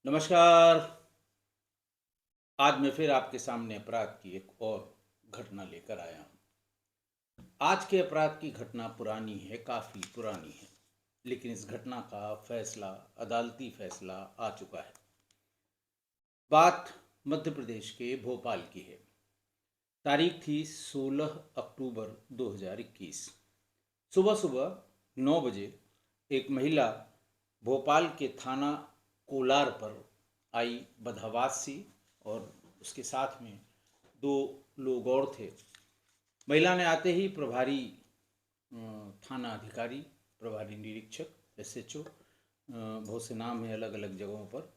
नमस्कार। आज मैं फिर आपके सामने अपराध की एक और घटना लेकर आया हूँ। आज के अपराध की घटना पुरानी है, काफ़ी पुरानी है, लेकिन इस घटना का फैसला, अदालती फैसला आ चुका है। बात मध्य प्रदेश के भोपाल की है। तारीख थी 16 अक्टूबर 2021। सुबह सुबह 9 बजे एक महिला भोपाल के थाना कोलार पर आई बदहवास सी, और उसके साथ में दो लोग और थे। महिला ने आते ही प्रभारी थाना अधिकारी, प्रभारी निरीक्षक, एसएचओ, बहुत से नाम हैं अलग अलग जगहों पर,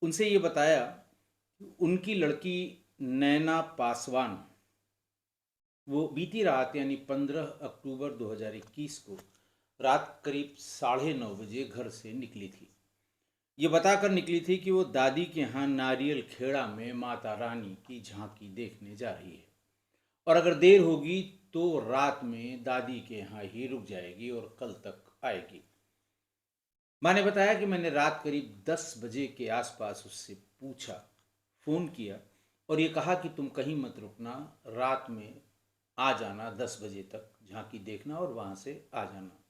उनसे ये बताया कि उनकी लड़की नैना पासवान वो बीती रात यानी 15 अक्टूबर 2021 को रात करीब 9:30 बजे घर से निकली थी। ये बताकर निकली थी कि वो दादी के यहाँ नारियल खेड़ा में माता रानी की झांकी देखने जा रही है, और अगर देर होगी तो रात में दादी के यहाँ ही रुक जाएगी और कल तक आएगी। माँ ने बताया कि मैंने रात करीब 10 बजे के आसपास उससे पूछा, फ़ोन किया और ये कहा कि तुम कहीं मत रुकना, रात में आ जाना 10 बजे तक झांकी देखना और वहाँ से आ जाना।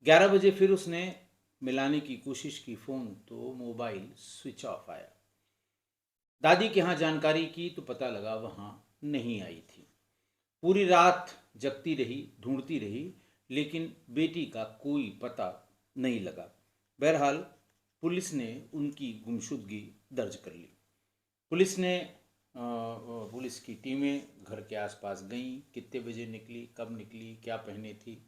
11 बजे फिर उसने मिलाने की कोशिश की फ़ोन, तो मोबाइल स्विच ऑफ आया। दादी के यहाँ जानकारी की तो पता लगा वहाँ नहीं आई थी। पूरी रात जगती रही, ढूंढती रही, लेकिन बेटी का कोई पता नहीं लगा। बहरहाल पुलिस ने उनकी गुमशुदगी दर्ज कर ली। पुलिस की टीमें घर के आसपास गईं। कितने बजे निकली, कब निकली, क्या पहने थी,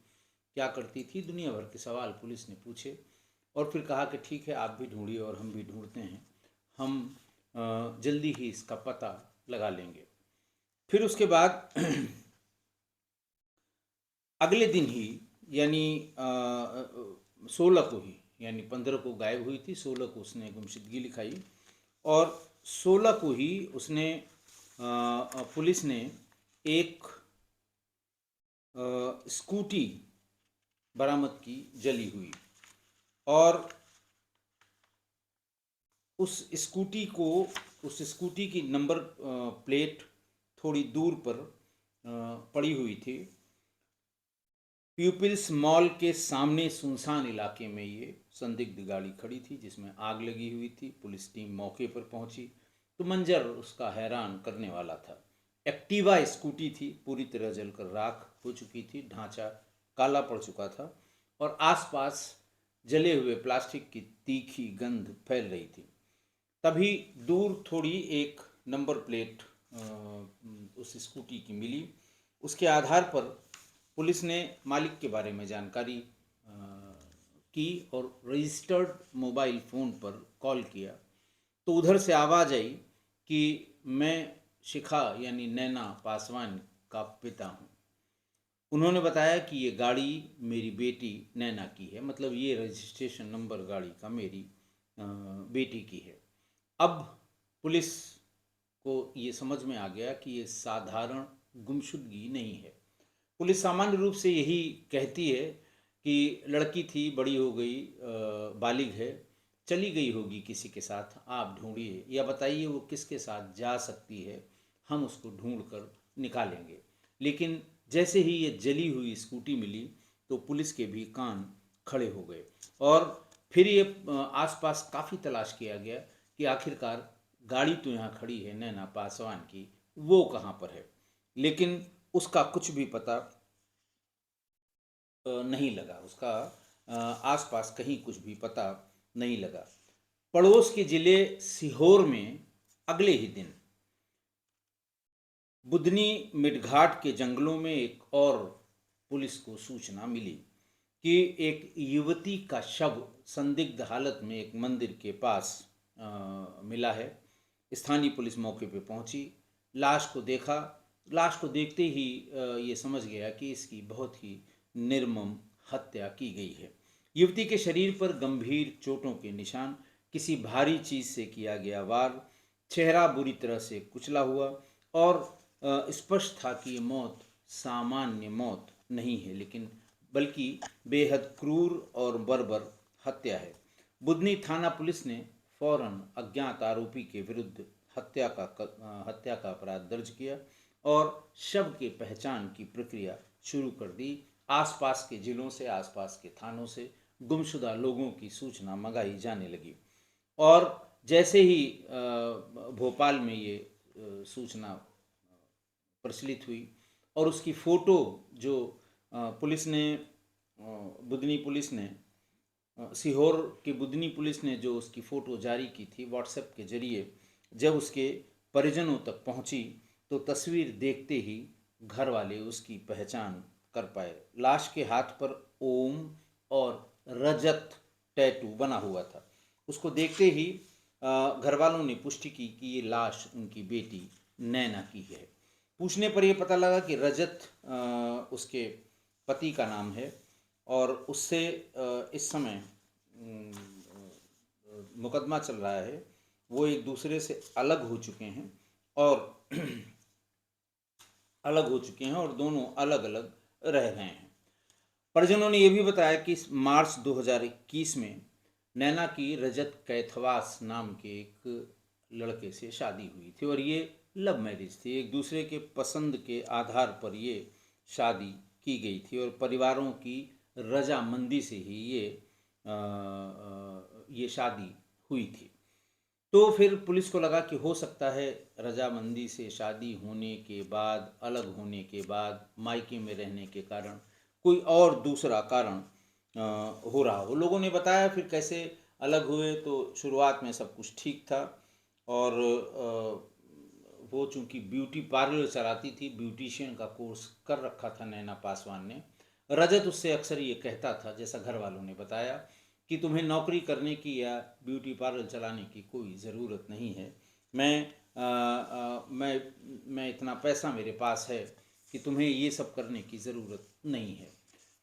क्या करती थी, दुनिया भर के सवाल पुलिस ने पूछे और फिर कहा कि ठीक है, आप भी ढूंढिए और हम भी ढूंढते हैं, हम जल्दी ही इसका पता लगा लेंगे। फिर उसके बाद अगले दिन ही यानी 16 को ही, यानी 15 को गायब हुई थी, 16 को उसने गुमशुदगी लिखाई और 16 को ही उसने पुलिस ने एक स्कूटी बरामद की जली हुई, और उस स्कूटी की नंबर प्लेट थोड़ी दूर पर पड़ी हुई थी। प्यूपिल्स मॉल के सामने सुनसान इलाके में ये संदिग्ध गाड़ी खड़ी थी जिसमें आग लगी हुई थी। पुलिस टीम मौके पर पहुंची तो मंजर उसका हैरान करने वाला था। एक्टिवा स्कूटी थी, पूरी तरह जलकर राख हो चुकी थी, ढांचा काला पड़ चुका था और आसपास जले हुए प्लास्टिक की तीखी गंध फैल रही थी। तभी दूर थोड़ी एक नंबर प्लेट उस स्कूटी की मिली। उसके आधार पर पुलिस ने मालिक के बारे में जानकारी की और रजिस्टर्ड मोबाइल फ़ोन पर कॉल किया तो उधर से आवाज़ आई कि मैं शिखा यानी नैना पासवान का पिता हूँ। उन्होंने बताया कि ये गाड़ी मेरी बेटी नैना की है, मतलब ये रजिस्ट्रेशन नंबर गाड़ी का मेरी बेटी की है। अब पुलिस को ये समझ में आ गया कि ये साधारण गुमशुदगी नहीं है। पुलिस सामान्य रूप से यही कहती है कि लड़की थी, बड़ी हो गई, बालिग है, चली गई होगी किसी के साथ, आप ढूंढिए या बताइए वो किसके साथ जा सकती है, हम उसको ढूंढ कर निकालेंगे। लेकिन जैसे ही ये जली हुई स्कूटी मिली तो पुलिस के भी कान खड़े हो गए और फिर ये आसपास काफ़ी तलाश किया गया कि आखिरकार गाड़ी तो यहाँ खड़ी है नैना पासवान की, वो कहाँ पर है, लेकिन उसका कुछ भी पता नहीं लगा। उसका आसपास कहीं कुछ भी पता नहीं लगा। पड़ोस के ज़िले सीहोर में अगले ही दिन बुधनी मिडघाट के जंगलों में एक और पुलिस को सूचना मिली कि एक युवती का शव संदिग्ध हालत में एक मंदिर के पास मिला है। स्थानीय पुलिस मौके पर पहुंची, लाश को देखा। लाश को देखते ही ये समझ गया कि इसकी बहुत ही निर्मम हत्या की गई है। युवती के शरीर पर गंभीर चोटों के निशान, किसी भारी चीज से किया गया वार, चेहरा बुरी तरह से कुचला हुआ और स्पष्ट था कि ये मौत सामान्य मौत नहीं है, लेकिन बल्कि बेहद क्रूर और बर्बर हत्या है। बुधनी थाना पुलिस ने फौरन अज्ञात आरोपी के विरुद्ध हत्या का अपराध दर्ज किया और शव के पहचान की प्रक्रिया शुरू कर दी। आसपास के जिलों से, आसपास के थानों से गुमशुदा लोगों की सूचना मंगाई जाने लगी और जैसे ही भोपाल में ये सूचना प्रचलित हुई और उसकी फ़ोटो जो पुलिस ने, बुदनी पुलिस ने, सीहोर की बुदनी पुलिस ने जो उसकी फ़ोटो जारी की थी व्हाट्सएप के ज़रिए, जब उसके परिजनों तक पहुंची तो तस्वीर देखते ही घर वाले उसकी पहचान कर पाए। लाश के हाथ पर ओम और रजत टैटू बना हुआ था। उसको देखते ही घर वालों ने पुष्टि की कि ये लाश उनकी बेटी नैना की है। पूछने पर यह पता लगा कि रजत उसके पति का नाम है और उससे इस समय मुकदमा चल रहा है। वो एक दूसरे से अलग हो चुके हैं और दोनों अलग अलग रह रहे हैं। परिजनों ने यह भी बताया कि मार्च 2021 में नैना की रजत कैथवास नाम के एक लड़के से शादी हुई थी और ये लव मैरिज थी। एक दूसरे के पसंद के आधार पर ये शादी की गई थी और परिवारों की रजामंदी से ही ये शादी हुई थी। तो फिर पुलिस को लगा कि हो सकता है रजामंदी से शादी होने के बाद, अलग होने के बाद, मायके में रहने के कारण कोई और दूसरा कारण हो रहा हो। लोगों ने बताया फिर कैसे अलग हुए। तो शुरुआत में सब कुछ ठीक था और वो चूँकि ब्यूटी पार्लर चलाती थी, ब्यूटिशियन का कोर्स कर रखा था नैना पासवान ने। रजत उससे अक्सर ये कहता था, जैसा घर वालों ने बताया, कि तुम्हें नौकरी करने की या ब्यूटी पार्लर चलाने की कोई ज़रूरत नहीं है। मैं इतना पैसा मेरे पास है कि तुम्हें ये सब करने की ज़रूरत नहीं है।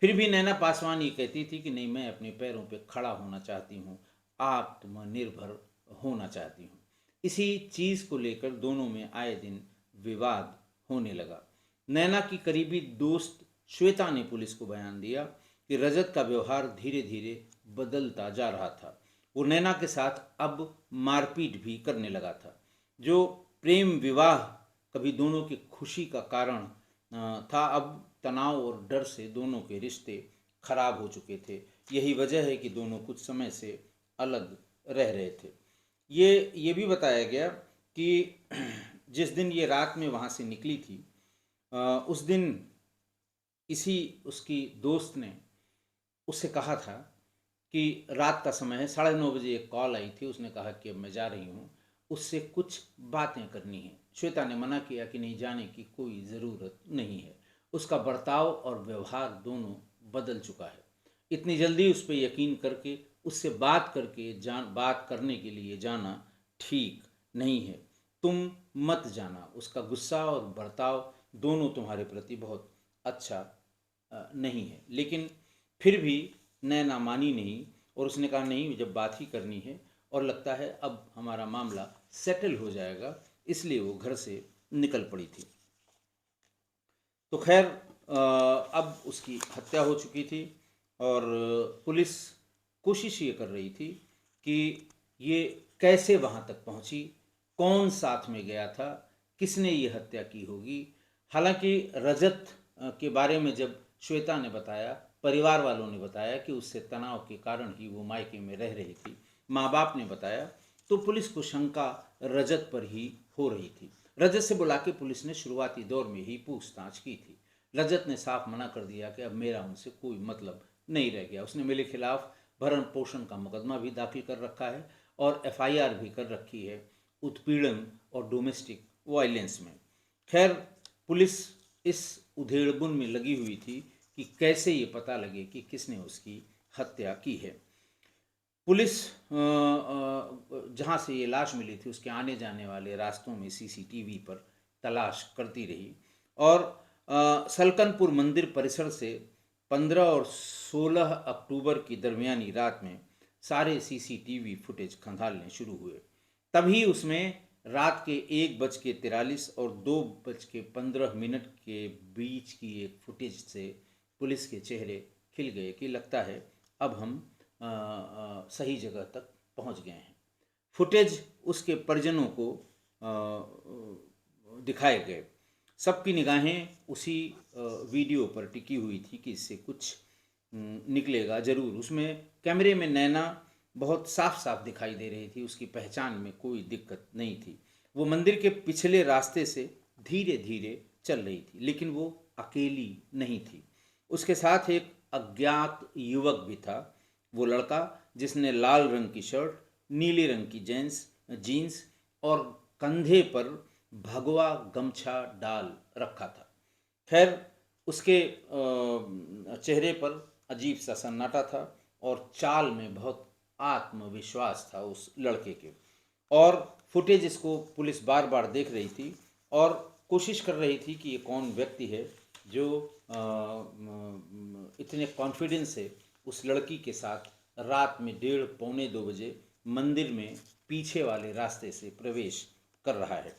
फिर भी नैना पासवान ये कहती थी कि नहीं, मैं अपने पैरों पे खड़ा होना चाहती हूँ, आत्मनिर्भर होना चाहती हूँ। इसी चीज़ को लेकर दोनों में आए दिन विवाद होने लगा। नैना की करीबी दोस्त श्वेता ने पुलिस को बयान दिया कि रजत का व्यवहार धीरे धीरे बदलता जा रहा था। वो नैना के साथ अब मारपीट भी करने लगा था। जो प्रेम विवाह कभी दोनों की खुशी का कारण था, अब तनाव और डर से दोनों के रिश्ते खराब हो चुके थे। यही वजह है कि दोनों कुछ समय से अलग रह रहे थे। ये भी बताया गया कि जिस दिन ये रात में वहाँ से निकली थी, उस दिन इसी उसकी दोस्त ने उससे कहा था कि रात का समय है, 9:30 बजे एक कॉल आई थी। उसने कहा कि अब मैं जा रही हूँ, उससे कुछ बातें करनी है। श्वेता ने मना किया कि नहीं, जाने की कोई ज़रूरत नहीं है। उसका बर्ताव और व्यवहार दोनों बदल चुका है। इतनी जल्दी उस पर यकीन करके उससे बात करने के लिए जाना ठीक नहीं है। तुम मत जाना। उसका गुस्सा और बर्ताव दोनों तुम्हारे प्रति बहुत अच्छा नहीं है। लेकिन फिर भी नैना मानी नहीं और उसने कहा नहीं, जब बात ही करनी है और लगता है अब हमारा मामला सेटल हो जाएगा, इसलिए वो घर से निकल पड़ी थी। तो खैर अब उसकी हत्या हो चुकी थी और पुलिस कोशिश ये कर रही थी कि ये कैसे वहाँ तक पहुँची, कौन साथ में गया था, किसने ये हत्या की होगी। हालांकि रजत के बारे में जब श्वेता ने बताया, परिवार वालों ने बताया कि उससे तनाव के कारण ही वो मायके में रह रही थी, माँ बाप ने बताया, तो पुलिस को शंका रजत पर ही हो रही थी। रजत से बुला के पुलिस ने शुरुआती दौर में ही पूछताछ की थी। रजत ने साफ मना कर दिया कि अब मेरा उनसे कोई मतलब नहीं रह गया। उसने मेरे खिलाफ भरण पोषण का मुकदमा भी दाखिल कर रखा है और FIR भी कर रखी है उत्पीड़न और डोमेस्टिक वायलेंस में। खैर, पुलिस इस उधेड़बुन में लगी हुई थी कि कैसे ये पता लगे कि किसने उसकी हत्या की है। पुलिस जहाँ से ये लाश मिली थी उसके आने जाने वाले रास्तों में CCTV पर तलाश करती रही और सलकनपुर मंदिर परिसर से 15 और 16 अक्टूबर की दरमियानी रात में सारे CCTV फुटेज खंगालने शुरू हुए। तभी उसमें रात के 1:43 और 2:15 के बीच की एक फुटेज से पुलिस के चेहरे खिल गए कि लगता है अब हम सही जगह तक पहुंच गए हैं। फुटेज उसके परिजनों को दिखाए गए। सबकी निगाहें उसी वीडियो पर टिकी हुई थी कि इससे कुछ निकलेगा ज़रूर। उसमें कैमरे में नैना बहुत साफ साफ दिखाई दे रही थी, उसकी पहचान में कोई दिक्कत नहीं थी। वो मंदिर के पिछले रास्ते से धीरे धीरे चल रही थी, लेकिन वो अकेली नहीं थी। उसके साथ एक अज्ञात युवक भी था। वो लड़का जिसने लाल रंग की शर्ट, नीले रंग की जीन्स और कंधे पर भगवा गमछा डाल रखा था। खैर, उसके चेहरे पर अजीब सा सन्नाटा था और चाल में बहुत आत्मविश्वास था उस लड़के के। और फुटेज इसको पुलिस बार बार देख रही थी और कोशिश कर रही थी कि ये कौन व्यक्ति है जो इतने कॉन्फिडेंस से उस लड़की के साथ रात में 1:30-2 बजे मंदिर में पीछे वाले रास्ते से प्रवेश कर रहा है।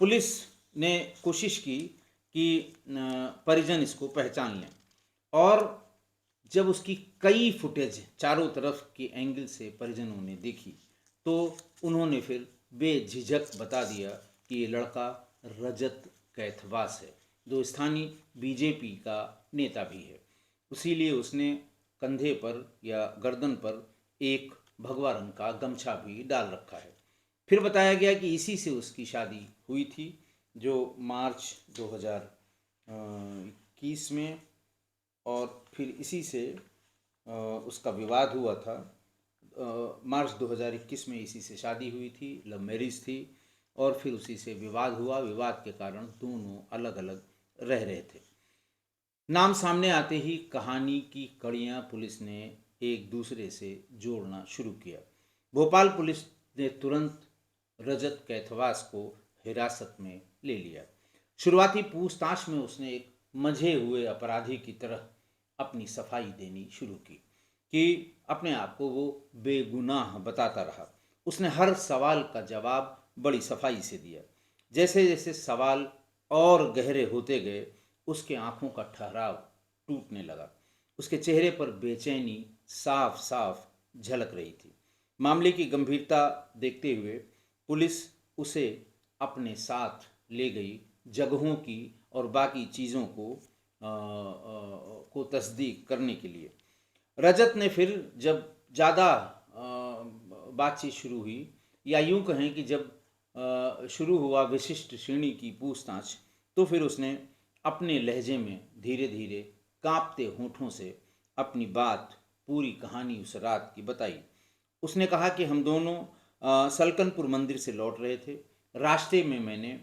पुलिस ने कोशिश की कि परिजन इसको पहचान लें, और जब उसकी कई फुटेज चारों तरफ के एंगल से परिजनों ने देखी तो उन्होंने फिर बेझिझक बता दिया कि ये लड़का रजत कैथवास है, जो स्थानीय बीजेपी का नेता भी है। इसीलिए उसने कंधे पर या गर्दन पर एक भगवा रंग का गमछा भी डाल रखा है। फिर बताया गया कि इसी से उसकी शादी हुई थी, जो मार्च 2021 में, और फिर इसी से उसका विवाद हुआ था। मार्च 2021 में इसी से शादी हुई थी, लव मैरिज थी, और फिर उसी से विवाद हुआ। विवाद के कारण दोनों अलग अलग रह रहे थे। नाम सामने आते ही कहानी की कड़ियाँ पुलिस ने एक दूसरे से जोड़ना शुरू किया। भोपाल पुलिस ने तुरंत रजत कैथवास को हिरासत में ले लिया। शुरुआती पूछताछ में उसने एक मंझे हुए अपराधी की तरह अपनी सफाई देनी शुरू की कि अपने आप को वो बेगुनाह बताता रहा। उसने हर सवाल का जवाब बड़ी सफाई से दिया। जैसे जैसे सवाल और गहरे होते गए, उसके आंखों का ठहराव टूटने लगा। उसके चेहरे पर बेचैनी साफ साफ झलक रही थी। मामले की गंभीरता देखते हुए पुलिस उसे अपने साथ ले गई, जगहों की और बाकी चीज़ों को तस्दीक करने के लिए। रजत ने फिर जब ज़्यादा बातचीत शुरू हुई, या यूं कहें कि जब शुरू हुआ विशिष्ट श्रेणी की पूछताछ, तो फिर उसने अपने लहजे में धीरे धीरे कांपते होठों से अपनी बात, पूरी कहानी उस रात की बताई। उसने कहा कि हम दोनों सलकनपुर मंदिर से लौट रहे थे। रास्ते में मैंने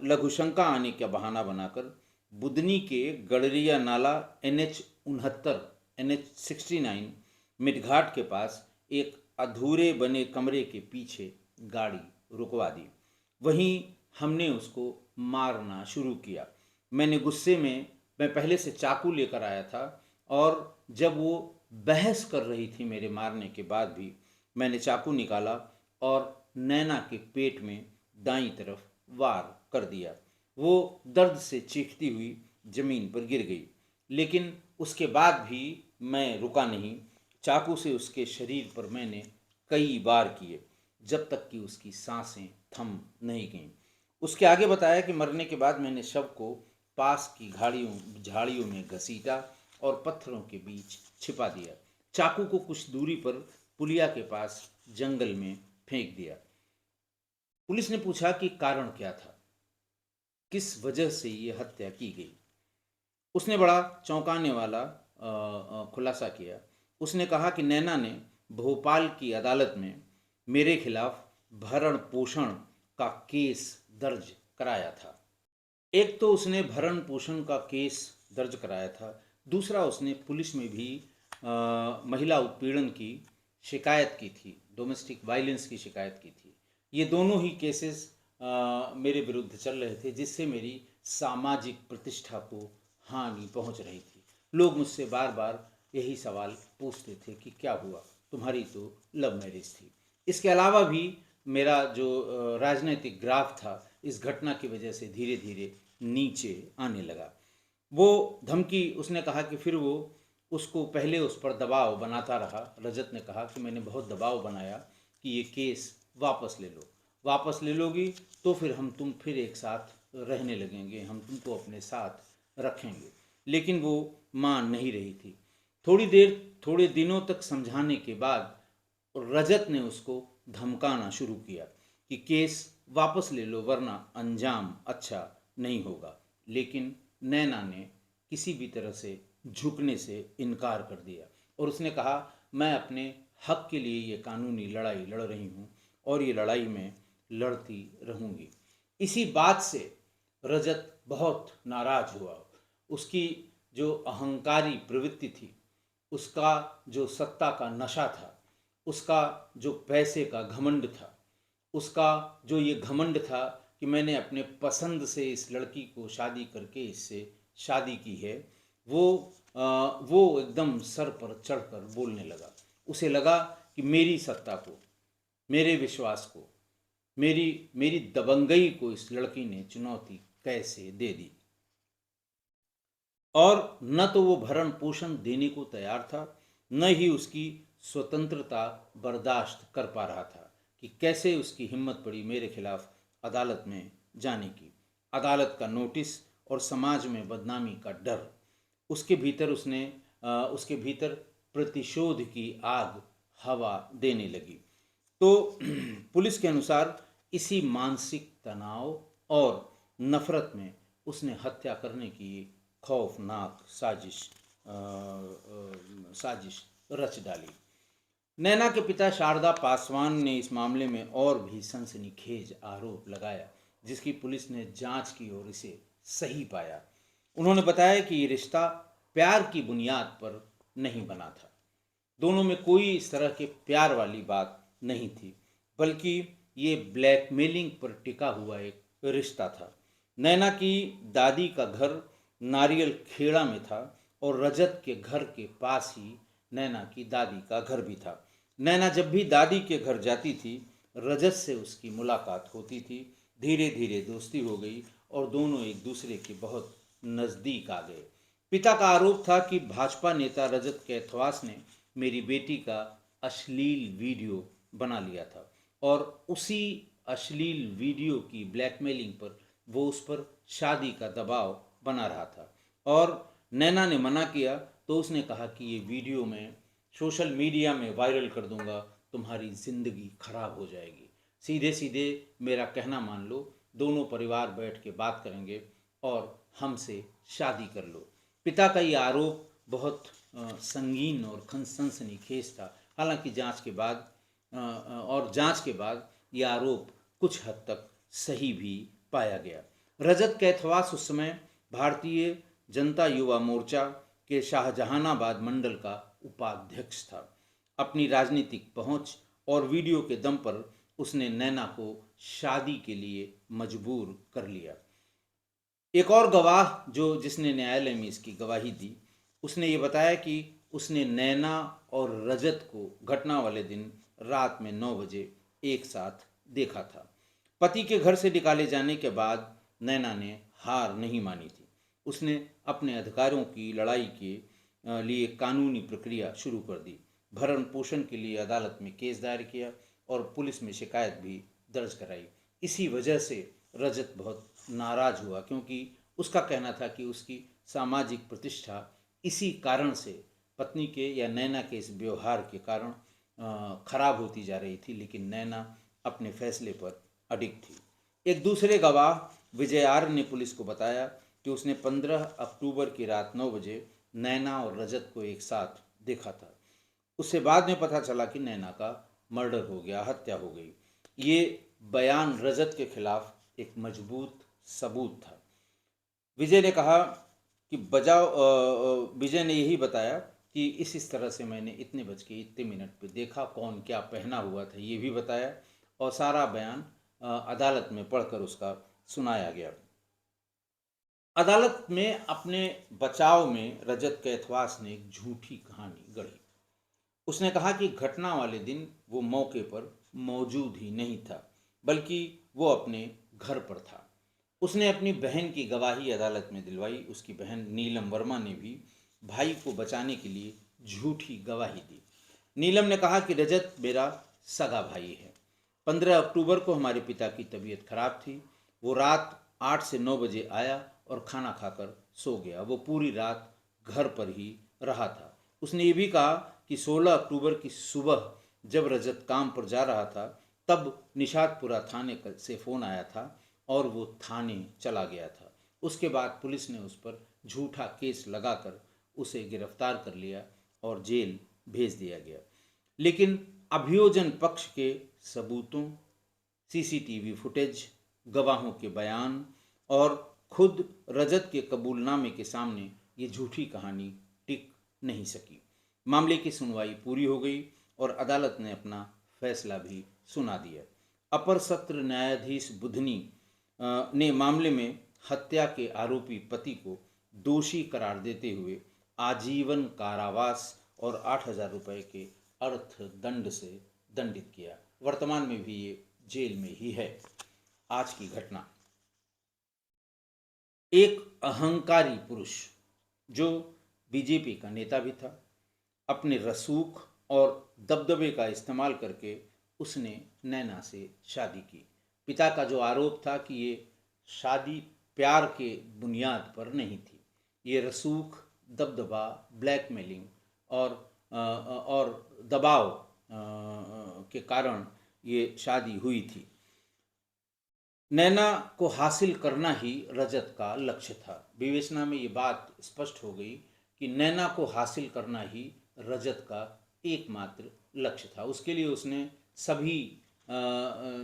लघुशंका आने का बहाना बनाकर बुदनी के गड़रिया नाला NH 69 मिडघाट के पास एक अधूरे बने कमरे के पीछे गाड़ी रुकवा दी। वहीं हमने उसको मारना शुरू किया। मैं पहले से चाकू लेकर आया था, और जब वो बहस कर रही थी मेरे मारने के बाद भी, मैंने चाकू निकाला और नैना के पेट में दाईं तरफ वार कर दिया। वो दर्द से चीखती हुई जमीन पर गिर गई, लेकिन उसके बाद भी मैं रुका नहीं। चाकू से उसके शरीर पर मैंने कई बार किए, जब तक कि उसकी सांसें थम नहीं गईं। उसके आगे बताया कि मरने के बाद मैंने शव को पास की झाड़ियों में घसीटा और पत्थरों के बीच छिपा दिया। चाकू को कुछ दूरी पर पुलिया के पास जंगल में फेंक दिया। पुलिस ने पूछा कि कारण क्या था, किस वजह से ये हत्या की गई। उसने बड़ा चौंकाने वाला खुलासा किया। उसने कहा कि नैना ने भोपाल की अदालत में मेरे खिलाफ भरण पोषण का केस दर्ज कराया था। एक तो उसने भरण पोषण का केस दर्ज कराया था, दूसरा उसने पुलिस में भी महिला उत्पीड़न की शिकायत की थी, डोमेस्टिक वायलेंस की शिकायत की थी। ये दोनों ही केसेस मेरे विरुद्ध चल रहे थे, जिससे मेरी सामाजिक प्रतिष्ठा को हानि पहुंच रही थी। लोग मुझसे बार बार यही सवाल पूछते थे कि क्या हुआ, तुम्हारी तो लव मैरिज थी। इसके अलावा भी मेरा जो राजनीतिक ग्राफ था, इस घटना की वजह से धीरे धीरे नीचे आने लगा। वो धमकी, उसने कहा कि फिर वो उसको पहले उस पर दबाव बनाता रहा। रजत ने कहा कि मैंने बहुत दबाव बनाया कि ये केस वापस ले लो, वापस ले लोगी तो फिर हम तुम फिर एक साथ रहने लगेंगे, हम तुमको अपने साथ रखेंगे। लेकिन वो मान नहीं रही थी। थोड़े दिनों तक समझाने के बाद रजत ने उसको धमकाना शुरू किया कि केस वापस ले लो वरना अंजाम अच्छा नहीं होगा। लेकिन नैना ने किसी भी तरह से झुकने से इनकार कर दिया और उसने कहा, मैं अपने हक के लिए ये कानूनी लड़ाई लड़ रही हूँ और ये लड़ाई मैं लड़ती रहूँगी। इसी बात से रजत बहुत नाराज हुआ। उसकी जो अहंकारी प्रवृत्ति थी, उसका जो सत्ता का नशा था, उसका जो पैसे का घमंड था, उसका जो ये घमंड था कि मैंने अपने पसंद से इस लड़की को शादी करके इससे शादी की है, वो एकदम सर पर चढ़कर बोलने लगा। उसे लगा कि मेरी सत्ता को, मेरे विश्वास को, मेरी मेरी दबंगई को इस लड़की ने चुनौती कैसे दे दी। और न तो वो भरण पोषण देने को तैयार था, न ही उसकी स्वतंत्रता बर्दाश्त कर पा रहा था कि कैसे उसकी हिम्मत पड़ी मेरे खिलाफ अदालत में जाने की। अदालत का नोटिस और समाज में बदनामी का डर, उसके भीतर प्रतिशोध की आग हवा देने लगी। तो पुलिस के अनुसार इसी मानसिक तनाव और नफरत में उसने हत्या करने की खौफनाक साजिश रच डाली। नैना के पिता शारदा पासवान ने इस मामले में और भी सनसनीखेज आरोप लगाया, जिसकी पुलिस ने जांच की और इसे सही पाया। उन्होंने बताया कि ये रिश्ता प्यार की बुनियाद पर नहीं बना था। दोनों में कोई इस तरह के प्यार वाली बात नहीं थी, बल्कि ये ब्लैकमेलिंग पर टिका हुआ एक रिश्ता था। नैना की दादी का घर नारियल खेड़ा में था और रजत के घर के पास ही नैना की दादी का घर भी था। नैना जब भी दादी के घर जाती थी, रजत से उसकी मुलाकात होती थी। धीरे धीरे दोस्ती हो गई और दोनों एक दूसरे के बहुत नज़दीक आ गए। पिता का आरोप था कि भाजपा नेता रजत कैथवास ने मेरी बेटी का अश्लील वीडियो बना लिया था और उसी अश्लील वीडियो की ब्लैकमेलिंग पर वो उस पर शादी का दबाव बना रहा था। और नैना ने मना किया तो उसने कहा कि ये वीडियो मैं सोशल मीडिया में वायरल कर दूंगा, तुम्हारी ज़िंदगी खराब हो जाएगी। सीधे सीधे मेरा कहना मान लो, दोनों परिवार बैठ के बात करेंगे और हमसे शादी कर लो। पिता का ये आरोप बहुत संगीन और सनसनीखेज था। हालांकि जांच के बाद ये आरोप कुछ हद तक सही भी पाया गया। रजत कैथवास उस समय भारतीय जनता युवा मोर्चा के शाहजहानाबाद मंडल का उपाध्यक्ष था। अपनी राजनीतिक पहुंच और वीडियो के दम पर उसने नैना को शादी के लिए मजबूर कर लिया। एक और गवाह जिसने न्यायालय में इसकी गवाही दी, उसने ये बताया कि उसने नैना और रजत को घटना वाले दिन रात में 9 बजे एक साथ देखा था। पति के घर से निकाले जाने के बाद नैना ने हार नहीं मानी थी। उसने अपने अधिकारों की लड़ाई के लिए कानूनी प्रक्रिया शुरू कर दी, भरण पोषण के लिए अदालत में केस दायर किया और पुलिस में शिकायत भी दर्ज कराई। इसी वजह से रजत बहुत नाराज हुआ, क्योंकि उसका कहना था कि उसकी सामाजिक प्रतिष्ठा इसी कारण से, पत्नी के या नैना के इस व्यवहार के कारण खराब होती जा रही थी। लेकिन नैना अपने फैसले पर अडिग थी। एक दूसरे गवाह विजय आर ने पुलिस को बताया कि उसने 15 अक्टूबर की रात 9 बजे नैना और रजत को एक साथ देखा था। उससे बाद में पता चला कि नैना का मर्डर हो गया, हत्या हो गई। ये बयान रजत के खिलाफ एक मजबूत सबूत था। विजय ने कहा कि विजय ने यही बताया कि इस तरह से मैंने इतने बज के इतने मिनट पे देखा, कौन क्या पहना हुआ था ये भी बताया और सारा बयान अदालत में पढ़कर उसका सुनाया गया। अदालत में अपने बचाव में रजत कैथवास ने एक झूठी कहानी गढ़ी। उसने कहा कि घटना वाले दिन वो मौके पर मौजूद ही नहीं था, बल्कि वो अपने घर पर था। उसने अपनी बहन की गवाही अदालत में दिलवाई। उसकी बहन नीलम वर्मा ने भी भाई को बचाने के लिए झूठी गवाही दी। नीलम ने कहा कि रजत मेरा सगा भाई है। 15 अक्टूबर को हमारे पिता की तबीयत खराब थी। वो रात 8 से 9 बजे आया और खाना खाकर सो गया। वो पूरी रात घर पर ही रहा था। उसने ये भी कहा कि 16 अक्टूबर की सुबह जब रजत काम पर जा रहा था तब निषादपुरा थाने से फ़ोन आया था और वो थाने चला गया था। उसके बाद पुलिस ने उस पर झूठा केस लगाकर उसे गिरफ्तार कर लिया और जेल भेज दिया गया। लेकिन अभियोजन पक्ष के सबूतों, सीसीटीवी फुटेज, गवाहों के बयान और खुद रजत के कबूलनामे के सामने ये झूठी कहानी टिक नहीं सकी। मामले की सुनवाई पूरी हो गई और अदालत ने अपना फैसला भी सुना दिया। अपर सत्र न्यायाधीश बुधनी ने मामले में हत्या के आरोपी पति को दोषी करार देते हुए आजीवन कारावास और 8,000 रुपये के अर्थदंड से दंडित किया। वर्तमान में भी ये जेल में ही है। आज की घटना, एक अहंकारी पुरुष जो बीजेपी का नेता भी था, अपने रसूख और दबदबे का इस्तेमाल करके उसने नैना से शादी की। पिता का जो आरोप था कि ये शादी प्यार के बुनियाद पर नहीं थी, ये रसूख, दबदबा, ब्लैकमेलिंग और दबाव के कारण ये शादी हुई थी। नैना को हासिल करना ही रजत का लक्ष्य था। विवेचना में ये बात स्पष्ट हो गई कि नैना को हासिल करना ही रजत का एकमात्र लक्ष्य था। उसके लिए उसने सभी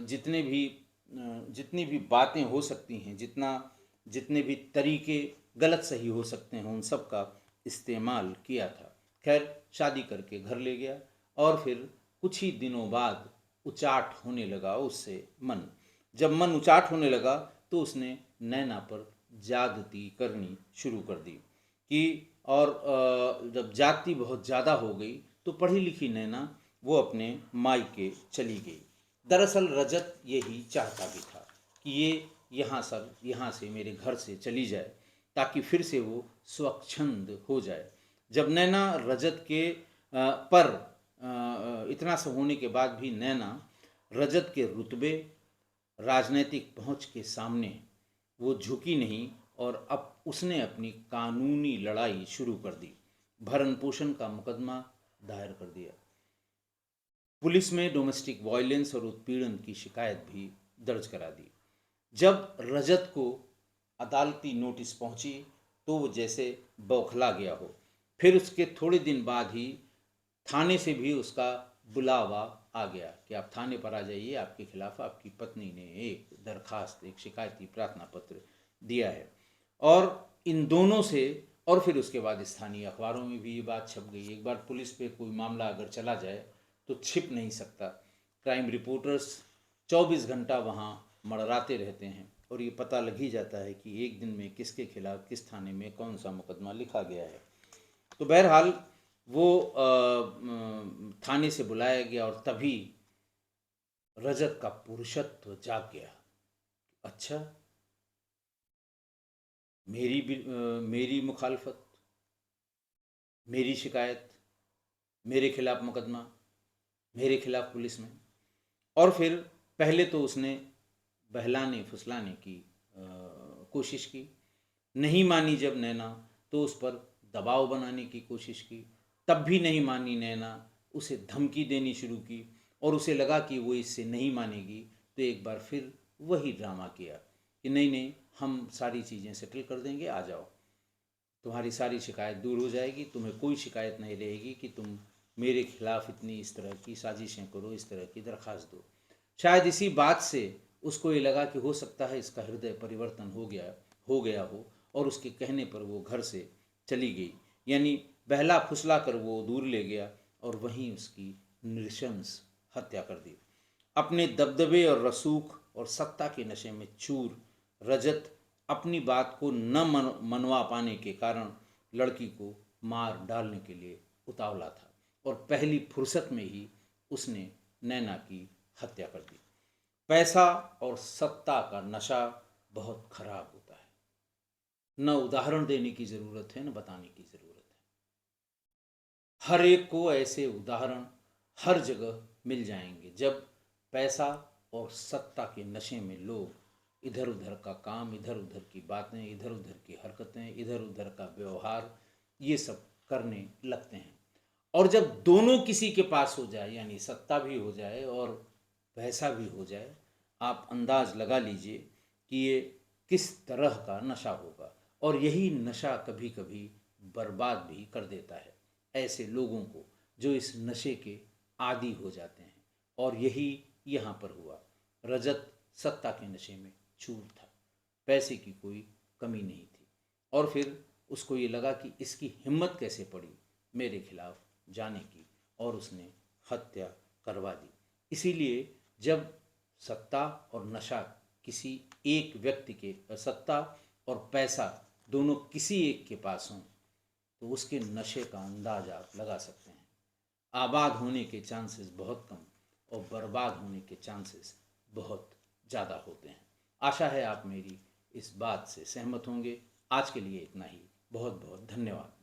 जितनी भी बातें हो सकती हैं, जितने भी तरीके गलत सही हो सकते हैं, उन सब का इस्तेमाल किया था। खैर, शादी करके घर ले गया और फिर कुछ ही दिनों बाद उचाट होने लगा उससे मन। जब मन उचाट होने लगा तो उसने नैना पर ज्यादती करनी शुरू कर दी और जब जाति बहुत ज़्यादा हो गई तो पढ़ी लिखी नैना वो अपने मायके चली गई। दरअसल रजत यही चाहता भी था कि ये यहाँ से मेरे घर से चली जाए ताकि फिर से वो स्वच्छंद हो जाए। जब नैना रजत के पर इतना सब होने के बाद भी नैना रजत के रुतबे, राजनीतिक पहुंच के सामने वो झुकी नहीं और अब उसने अपनी कानूनी लड़ाई शुरू कर दी। भरण पोषण का मुकदमा दायर कर दिया। पुलिस में डोमेस्टिक वायलेंस और उत्पीड़न की शिकायत भी दर्ज करा दी। जब रजत को अदालती नोटिस पहुंची तो वो जैसे बौखला गया हो। फिर उसके थोड़े दिन बाद ही थाने से भी उसका बुलावा आ गया कि आप थाने पर आ जाइए, आपके खिलाफ आपकी पत्नी ने एक दरखास्त, एक शिकायती प्रार्थना पत्र दिया है। और इन दोनों से, और फिर उसके बाद स्थानीय अखबारों में भी ये बात छप गई। एक बार पुलिस पे कोई मामला अगर चला जाए तो छिप नहीं सकता। क्राइम रिपोर्टर्स 24 घंटा वहाँ मड़राते रहते हैं और ये पता लग ही जाता है कि एक दिन में किसके खिलाफ किस थाने में कौन सा मुकदमा लिखा गया है। तो बहरहाल वो थाने से बुलाया गया और तभी रजत का पुरुषत्व जाग गया। अच्छा, मेरी मुखालफत, मेरी शिकायत, मेरे खिलाफ मुकदमा, मेरे खिलाफ पुलिस में। और फिर पहले तो उसने बहलाने फुसलाने की कोशिश की। नहीं मानी जब नैना तो उस पर दबाव बनाने की कोशिश की। तब भी नहीं मानी नैना, उसे धमकी देनी शुरू की और उसे लगा कि वो इससे नहीं मानेगी तो एक बार फिर वही ड्रामा किया कि नहीं, हम सारी चीज़ें सेटल कर देंगे, आ जाओ, तुम्हारी सारी शिकायत दूर हो जाएगी, तुम्हें कोई शिकायत नहीं रहेगी कि तुम मेरे खिलाफ इतनी इस तरह की साजिशें करो, इस तरह की दरख्वास्त दो। शायद इसी बात से उसको ये लगा कि हो सकता है इसका हृदय परिवर्तन हो गया हो और उसके कहने पर वो घर से चली गई। यानी बहला फुसला कर वो दूर ले गया और वहीं उसकी नृशंस हत्या कर दी। अपने दबदबे और रसूख और सत्ता के नशे में चूर रजत अपनी बात को न मनवा पाने के कारण लड़की को मार डालने के लिए उतावला था और पहली फुर्सत में ही उसने नैना की हत्या कर दी। पैसा और सत्ता का नशा बहुत खराब होता है। न उदाहरण देने की ज़रूरत है, न बताने की ज़रूरत है। हर एक को ऐसे उदाहरण हर जगह मिल जाएंगे जब पैसा और सत्ता के नशे में लोग इधर उधर का काम, इधर उधर की बातें, इधर उधर की हरकतें, इधर उधर का व्यवहार, ये सब करने लगते हैं। और जब दोनों किसी के पास हो जाए, यानी सत्ता भी हो जाए और पैसा भी हो जाए, आप अंदाज लगा लीजिए कि ये किस तरह का नशा होगा। और यही नशा कभी कभी बर्बाद भी कर देता है ऐसे लोगों को जो इस नशे के आदी हो जाते हैं। और यही यहाँ पर हुआ। रजत सत्ता के नशे में चूर था, पैसे की कोई कमी नहीं थी। और फिर उसको ये लगा कि इसकी हिम्मत कैसे पड़ी मेरे खिलाफ जाने की, और उसने हत्या करवा दी। इसीलिए जब सत्ता और नशा किसी एक व्यक्ति के, सत्ता और पैसा दोनों किसी एक के पास हों, तो उसके नशे का अंदाज आप लगा सकते हैं। आबाद होने के चांसेस बहुत कम और बर्बाद होने के चांसेस बहुत ज़्यादा होते हैं। आशा है आप मेरी इस बात से सहमत होंगे। आज के लिए इतना ही। बहुत बहुत धन्यवाद।